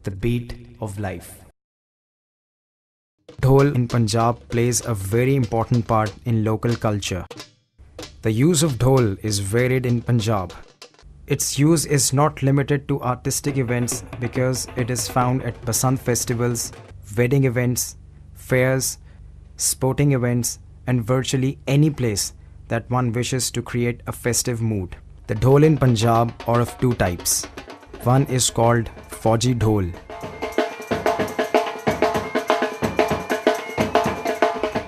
the beat of life. Dhol in Punjab plays a very important part in local culture. The use of dhol is varied in Punjab. Its use is not limited to artistic events because it is found at Basant festivals, wedding events, fairs, sporting events, and virtually any place that one wishes to create a festive mood. The dhol in Punjab are of two types. One is called Fauji dhol.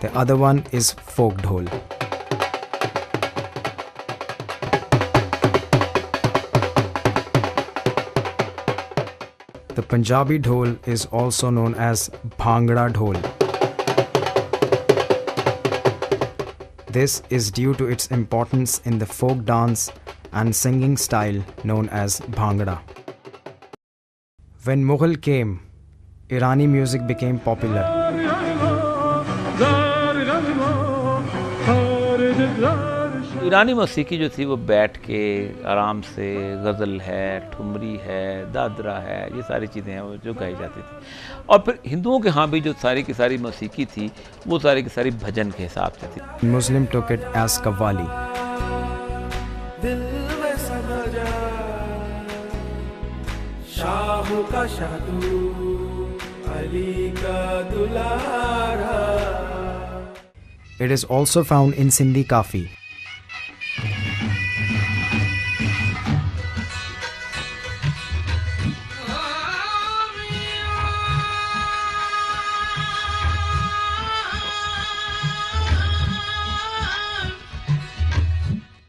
The other one is folk dhol. The Punjabi dhol is also known as Bhangra dhol. This is due to its importance in the folk dance and singing style known as Bhangra. When Mughal came, Irani music became popular. ईरानी मौसीकी जो थी वो बैठ के आराम से गज़ल है, ठुमरी है, दादरा है, ये सारी चीज़ें हैं वो जो गाई जाती थी। और फिर हिंदुओं के यहाँ भी जो सारी की सारी मौसीकी थी वो सारी की सारी भजन के हिसाब से थी। Muslim took it as Qawwali. It is also found in Sindhi Kafi.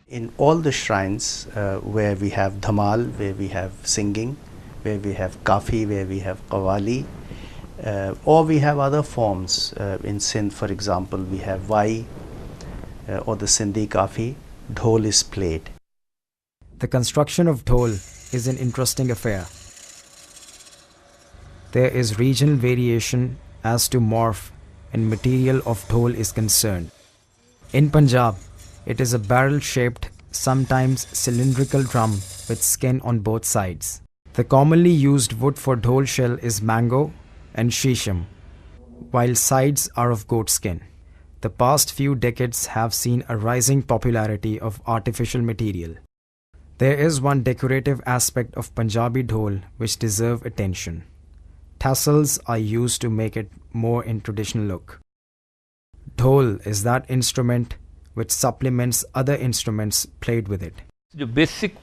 In all the shrines where we have dhamal, where we have singing, where we have kafi, where we have qawwali, or we have other forms. In Sindh, for example, we have Vai or the Sindhi kafi, dhol is played. The construction of dhol is an interesting affair. There is regional variation as to morph and material of dhol is concerned. In Punjab, it is a barrel-shaped, sometimes cylindrical drum with skin on both sides. The commonly used wood for dhol shell is mango and shisham, while sides are of goat skin. The past few decades have seen a rising popularity of artificial material. There is one decorative aspect of Punjabi dhol which deserves attention. Tassels are used to make it more in traditional look. Dhol is that instrument which supplements other instruments played with it. जो basic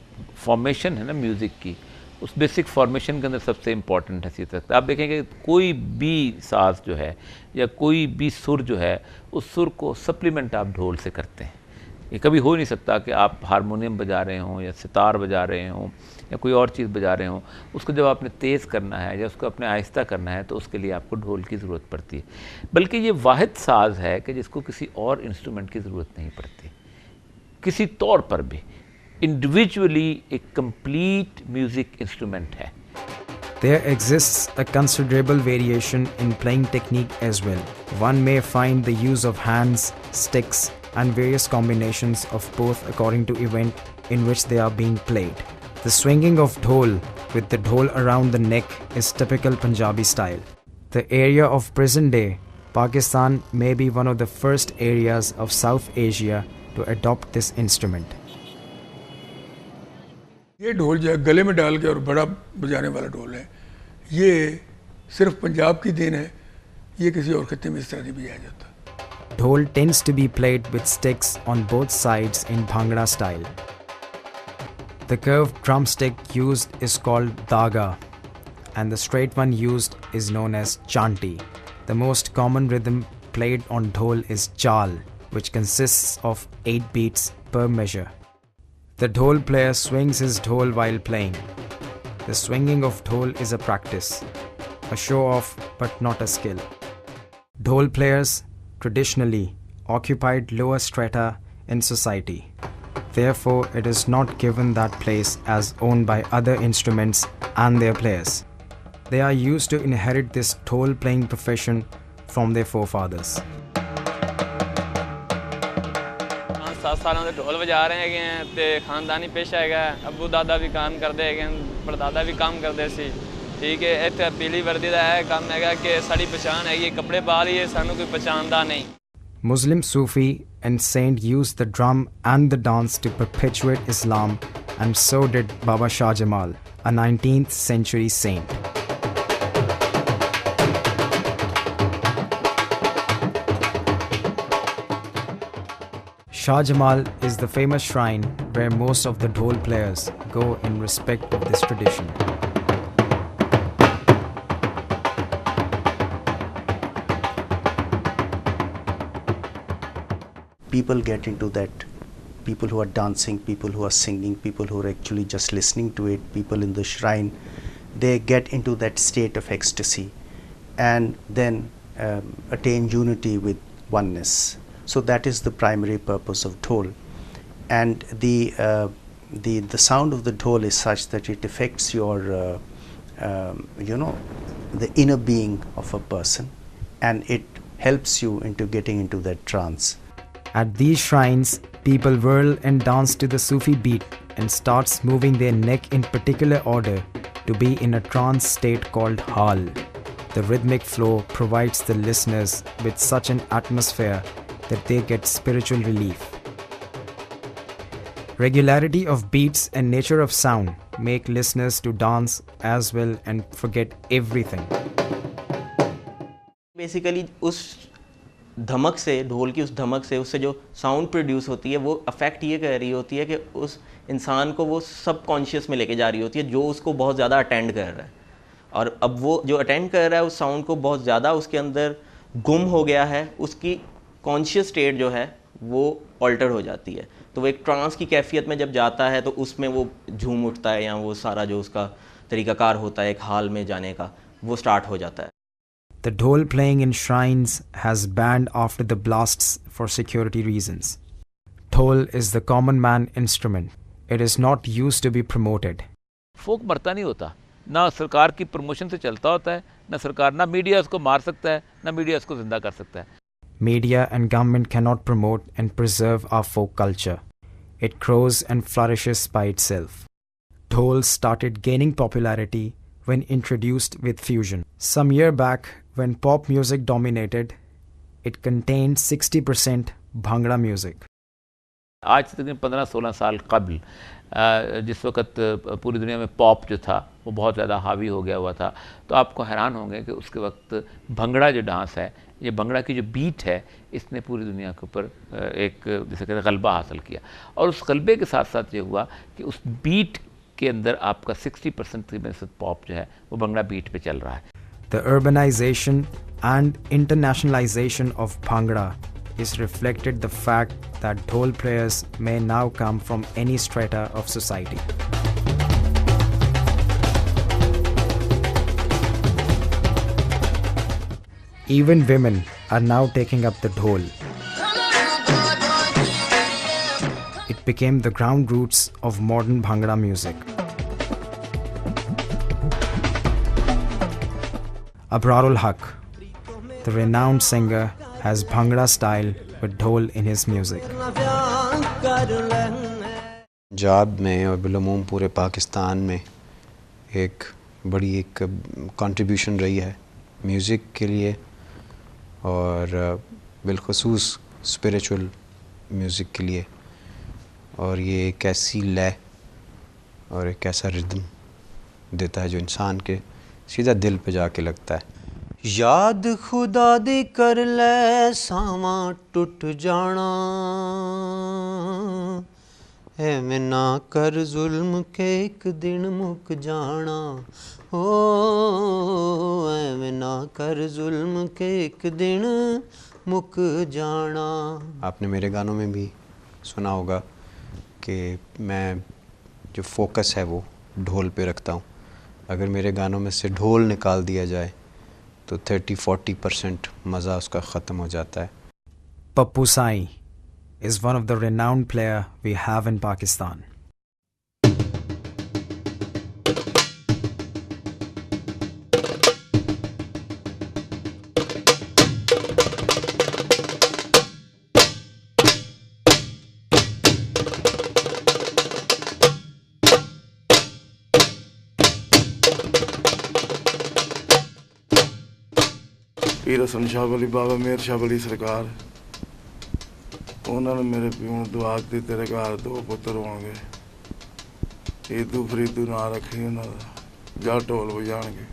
formation है ना music की, उस basic formation के अंदर सबसे important है आप देखेंगे कोई भी साज जो है या कोई भी सुर जो है उस सुर को सप्लीमेंट आप ढोल से करते हैं। ये कभी हो नहीं सकता कि आप हारमोनियम बजा रहे हों या सितार बजा रहे हों या कोई और चीज़ बजा रहे हों, उसको जब आपने तेज़ करना है या उसको अपने आहिस्ता करना है तो उसके लिए आपको ढोल की ज़रूरत पड़ती है। बल्कि ये वाहिद साज़ है कि जिसको किसी और इंस्ट्रूमेंट की ज़रूरत नहीं पड़ती किसी तौर पर भी। इंडिविजुअली एक कंप्लीट म्यूज़िक इंस्ट्रूमेंट है। There exists a considerable variation in playing technique as well. One may find the use of hands, sticks, and various combinations of both according to event in which they are being played. The swinging of dhol with the dhol around the neck is typical Punjabi style. The area of present day Pakistan may be one of the first areas of South Asia to adopt this instrument. ये ढोल जो है गले में डाल के और बड़ा बजाने वाला ढोल है, ये सिर्फ पंजाब की देन है, ये किसी और खत्ते में इस तरह नहीं बजाया जाता। Dhol tends to be played with sticks on both sides in Bhangra style. The curved drumstick used is called daga and the straight one used is known as chanti. The most common rhythm played on dhol is chal, which consists of 8 beats per measure. The dhol player swings his dhol while playing. The swinging of dhol is a practice, a show-off but not a skill. Dhol players traditionally occupied lower strata in society. Therefore, it is not given that place as owned by other instruments and their players. They are used to inherit this dhol playing profession from their forefathers. 7 ਸਾਲਾਂ ਦੇ ਢੋਲ ਵਜਾ ਰਹੇ ਹੈਗੇ ਆ ਤੇ ਖਾਨਦਾਨੀ ਪੇਸ਼ਾ ਹੈਗਾ। ਅੱਬੂ ਦਾਦਾ ਵੀ ਕੰਮ ਕਰਦੇ ਹੈਗੇ, ਪੜਦਾਦਾ ਵੀ ਕੰਮ ਕਰਦੇ ਸੀ ਠੀਕ ਹੈ ਇੱਥੇ ਪੀਲੀ ਵਰਦੀ ਦਾ ਇਹ ਕੰਮ ਹੈਗਾ ਕਿ ਸਾਡੀ ਪਛਾਣ ਹੈਗੀ ਕੱਪੜੇ ਪਾ ਲਈਏ ਸਾਨੂੰ ਕੋਈ ਪਛਾਣਦਾ ਨਹੀਂ Muslim Sufi and saint used the drum and the dance to perpetuate Islam, and so did Baba Shah Jamal, a 19th century saint. Shah Jamal is the famous shrine where most of the dhol players go in respect of this tradition. People get into that, people who are dancing, people who are singing, people who are actually just listening to it, people in the shrine, they get into that state of ecstasy and then attain unity with oneness. So that is the primary purpose of dhol. And the sound of the dhol is such that it affects your the inner being of a person, and it helps you into getting into that trance. At these shrines, people whirl and dance to the Sufi beat and starts moving their neck in particular order to be in a trance state called hal. The rhythmic flow provides the listeners with such an atmosphere that they get spiritual relief. Regularity of beats and nature of sound make listeners to dance as well and forget everything. Basically, उस धमक से, ढोल की उस धमक से, उससे जो साउंड प्रोड्यूस होती है वो अफेक्ट ये कर रही होती है कि उस इंसान को वो सब कॉन्शियस में लेके जा रही होती है जो उसको बहुत ज़्यादा अटेंड कर रहा है। और अब वो जो अटेंड कर रहा है उस साउंड को बहुत ज़्यादा उसके अंदर गुम हो गया है, उसकी कॉन्शियस स्टेट जो है वो ऑल्टर हो जाती है। तो वो एक ट्रांस की कैफियत में जब जाता है तो उसमें वो झूम उठता है, या वो सारा जो उसका तरीक़ाकार होता है एक हाल में जाने का, वो स्टार्ट हो जाता है। The dhol playing in shrines has banned after the blasts for security reasons. Dhol is the common man instrument. It is not used to be promoted. फोक मरता नहीं होता, ना सरकार की प्रमोशन से चलता होता है, ना मीडिया उसको मार सकता है, ना मीडिया उसको जिंदा कर सकता है। Media and government cannot promote and preserve our folk culture. It grows and flourishes by itself. Dhol started gaining popularity when introduced with fusion. Some year back, when pop music dominated, it contained 60% Bhangra music. आज से तकरीबन 15-16 साल कबल जिस वक्त पूरी दुनिया में पॉप जो था वो बहुत ज़्यादा हावी हो गया हुआ था, तो आपको हैरान होंगे कि उसके वक्त भंगड़ा जो डांस है, ये भंगड़ा की जो बीट है, इसने पूरी दुनिया के ऊपर एक जैसे कहते हैं गलबा हासिल किया। और उस गलबे के साथ साथ ये हुआ कि उस बीट के अंदर आपका 60% पॉप जो है वो भंगड़ा बीट पे चल रहा है। The urbanization and internationalization of Bhangra is reflected the fact that dhol players may now come from any strata of society. Even women are now taking up the dhol. It became the ground roots of modern Bhangra music. Abrarul Haq, the renowned singer, has Bhangra style with dhol in his music. Punjab में और बिलूम पूरे पाकिस्तान में एक बड़ी एक contribution रही है music के लिए, और बिलखुसूस स्पिरिचुअल म्यूज़िक के लिए। और ये एक ऐसी लय और एक ऐसा रिदम देता है जो इंसान के सीधा दिल पे जाके लगता है। याद खुदा दी कर ले सावा टुट जाना, है मैं ना कर जुल्म के एक दिन मुक जाना, हो है मैं ना कर जुल्म के एक दिन मुक जाना। आपने मेरे गानों में भी सुना होगा कि मैं जो फोकस है वो ढोल पे रखता हूँ। अगर मेरे गानों में से ढोल निकाल दिया जाए तो 30-40% मज़ा उसका ख़त्म हो जाता है। Pappu Sai is one of the renowned player we have in Pakistan. ਪੀਰ ਹਸਨ ਸ਼ਾਹ ਵਲੀ ਬਾਬਾ ਮੇਹਰ ਸ਼ਾਹ ਵਲੀ ਸਰਕਾਰ ਉਹਨਾਂ ਨੇ ਮੇਰੇ ਪਿਓ ਨੂੰ ਦੁਆ ਦਿੱਤੀ ਤੇਰੇ ਘਰ 2 ਪੁੱਤਰ ਹੋਣਗੇ ਈਦੂ ਫਰੀਦੂ ਨਾਂ ਰੱਖੀ ਉਹਨਾਂ ਦਾ ਜਾਂ ਢੋਲ ਵਜਾਣਗੇ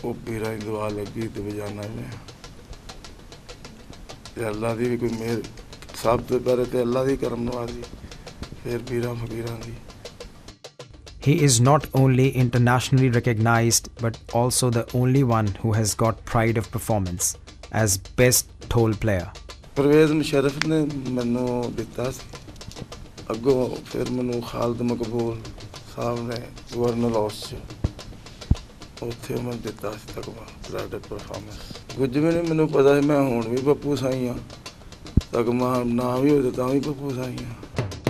ਉਹ ਪੀਰਾਂ ਦੀ ਦੁਆ ਲੱਗੀ ਤੇ ਵਜਾਣਾ ਨੇ ਤੇ ਅੱਲਾ ਦੀ ਵੀ ਕੋਈ ਮਿਹਰ ਸਭ ਤੋਂ ਪਹਿਲੇ ਤੇ ਅੱਲਾ ਦੀ ਕਰਮ ਨਵਾਜ਼ੀ ਫਿਰ ਪੀਰਾਂ ਫਕੀਰਾਂ ਦੀ He is not only internationally recognized but also the only one who has got pride of performance as best dhol player. Parvez Musharraf ने मैनू दिता सी अगों फिर मैनू खालिद मकबूल साहब ने गवर्नर हाउस च उत्थे मैं दिता सी तकमा प्राइड ऑफ परफॉर्मेंस कुछ भी नहीं मैनू पता है मैं हुण भी पप्पू साई हाँ तकमा ना भी हो तां भी पप्पू साई हाँ.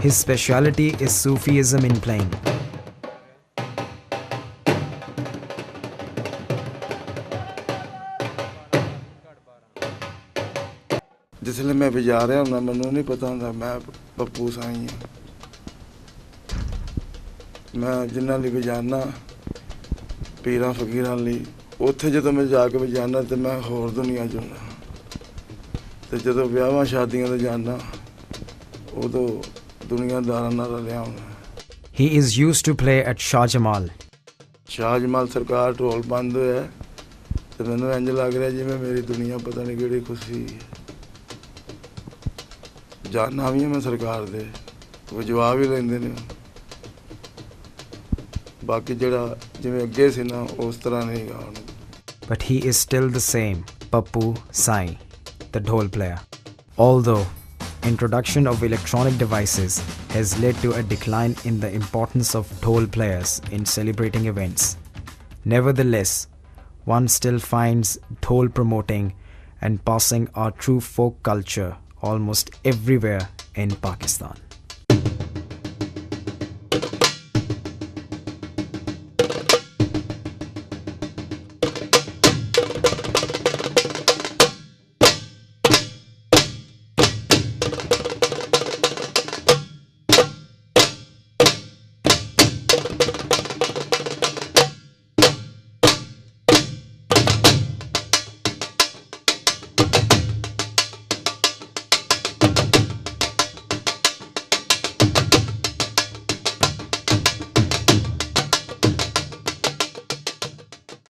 His speciality is Sufism in playing. जिसले मैं बजा रहा हूँ मैनू नहीं पता होंदा मैं पप्पू साई हाँ मैं जिन्हां लई बजाना पीरां फकीरां लई उत्थे जदों मैं जाके बजाना तो मैं होर दुनिया च हुंदा ते जदों विआहां शादियां ते जाना उदों दुनियादारां नाल रलिया हुंदा. He is used to play at Shah Jamal. Shah Jamal सरकार ढोल बंद होया ते मैनू इंज लग रहा जिवें मेरी दुनिया पता नहीं किहड़ी खुशी जाना भी मैं सरकार दे वजवा भी लेंदे ने बाकी जड़ा जिवें अगे सी ना उस तरह नहीं गा हुण. But he is still the same Pappu Sai, the dhol player. Although introduction of electronic devices has led to a decline in the importance of dhol players in celebrating events, nevertheless, one still finds dhol promoting and passing our true folk culture almost everywhere in Pakistan.